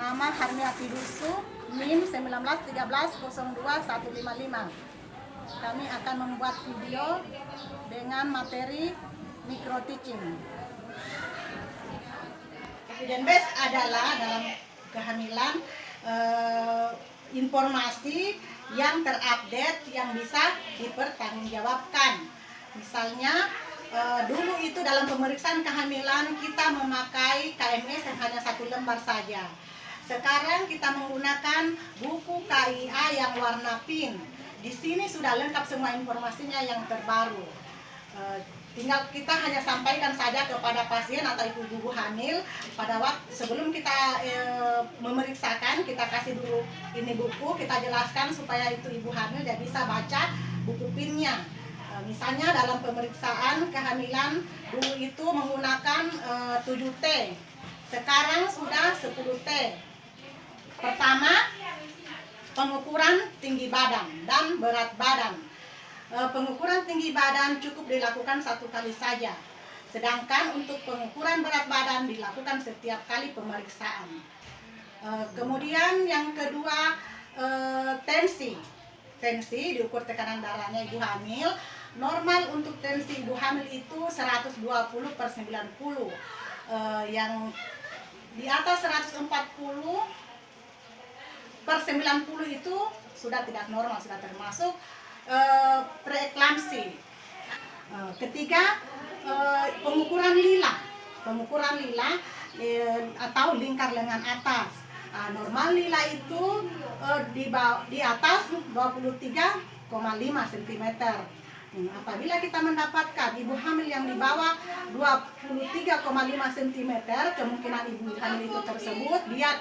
Nama Harmiati Dusu, NIM 191302155. Kami akan membuat video dengan materi micro teaching. Evidence based adalah dalam kehamilan informasi yang terupdate yang bisa dipertanggungjawabkan. Misalnya dulu itu dalam pemeriksaan kehamilan kita memakai KMS yang hanya 1 lembar saja. Sekarang kita menggunakan buku KIA yang warna pink. Di sini sudah lengkap semua informasinya yang terbaru. Tinggal kita hanya sampaikan saja kepada pasien atau ibu-ibu hamil pada waktu sebelum kita memeriksakan, kita kasih dulu ini buku, kita jelaskan supaya itu ibu hamil dia bisa baca buku pinnya. Misalnya dalam pemeriksaan kehamilan dulu itu menggunakan 7T, sekarang sudah 10T. Pertama, pengukuran tinggi badan dan berat badan. Pengukuran tinggi badan cukup dilakukan 1 kali saja, sedangkan untuk pengukuran berat badan dilakukan setiap kali pemeriksaan. Kemudian yang kedua, tensi diukur tekanan darahnya ibu hamil. Normal untuk tensi ibu hamil itu 120/90. Yang di atas 140/90 itu sudah tidak normal, sudah termasuk preeklamsi. Ketiga, pengukuran lila atau lingkar lengan atas. Normal lila itu di atas 23,5 cm. Apabila kita mendapatkan ibu hamil yang di bawah 23,5 cm, kemungkinan ibu hamil itu tersebut dia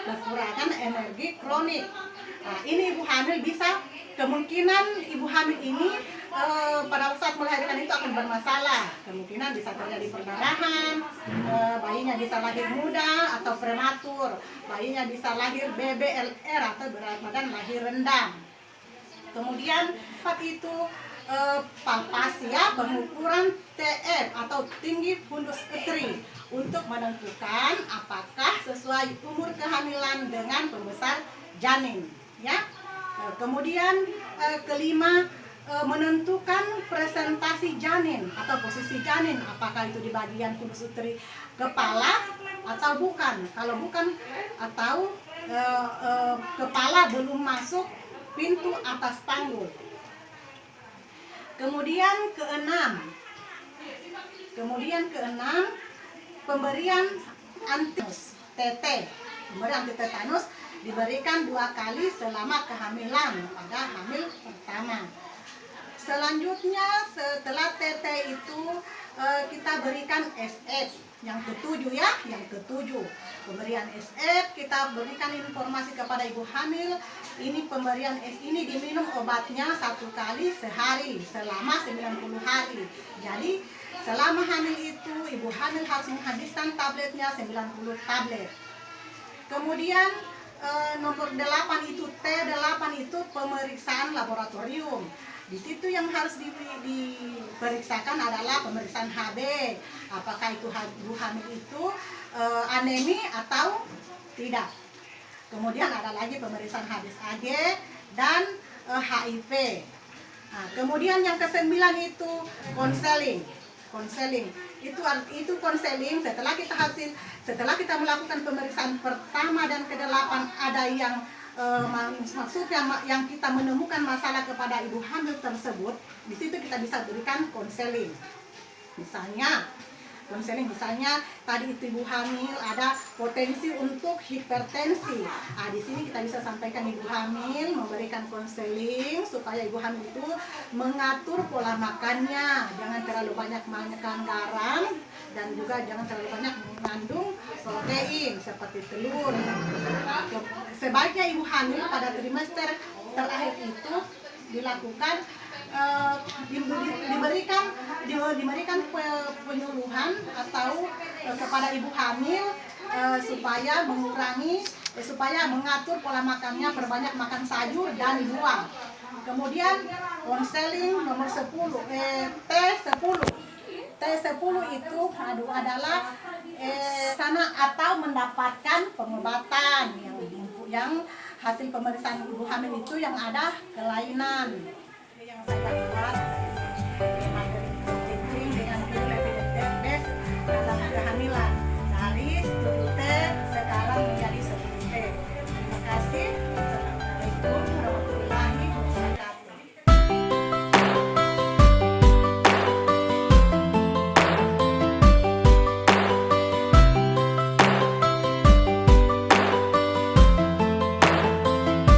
kekurangan energi kronik. Ini ibu hamil bisa, kemungkinan ibu hamil ini pada saat melahirkan itu akan bermasalah. Kemungkinan bisa terjadi perdarahan, bayinya bisa lahir muda atau prematur, bayinya bisa lahir BBLR atau berat badan lahir rendah. Kemudian itu palpasi, pengukuran TF atau tinggi fundus uteri untuk menentukan apakah sesuai umur kehamilan dengan pembesar janin, ya. Kemudian kelima, menentukan presentasi janin atau posisi janin, apakah itu di bagian fundus uteri kepala atau bukan. Kalau bukan atau kepala belum masuk pintu atas panggul. Kemudian keenam, pemberian anti-tetanus TT. Pemberian anti-tetanus diberikan 2 kali selama kehamilan pada hamil pertama. Selanjutnya setelah TT itu kita berikan SF yang ketujuh, ya, pemberian SF. Kita berikan informasi kepada ibu hamil, ini pemberian S ini diminum obatnya 1 kali sehari selama 90 hari. Jadi selama hamil itu ibu hamil harus menghabiskan tabletnya 90 tablet. Kemudian nomor 8 itu T8 itu pemeriksaan laboratorium. Di situ yang harus diperiksakan adalah pemeriksaan HB. Apakah itu ibu hamil itu anemi atau tidak. Kemudian ada lagi pemeriksaan HbsAg dan HIV. Kemudian yang ke-9 itu konseling. Itu konseling setelah kita melakukan pemeriksaan pertama dan ke-8 ada yang maksudnya yang kita menemukan masalah kepada ibu hamil tersebut, di situ kita bisa berikan konseling. Misalnya tadi itu ibu hamil ada potensi untuk hipertensi. Di sini kita bisa sampaikan ibu hamil memberikan konseling supaya ibu hamil itu mengatur pola makannya, jangan terlalu banyak makan garam dan juga jangan terlalu banyak mengandung protein seperti telur. Sebaiknya ibu hamil pada trimester terakhir itu dilakukan diberikan penyuluhan atau kepada ibu hamil supaya mengatur pola makannya, perbanyak makan sayur dan buah. Kemudian konseling nomor 10 T10 itu adalah sana atau mendapatkan pengobatan yang hasil pemeriksaan ibu hamil itu yang ada kelainan yang saya dapat.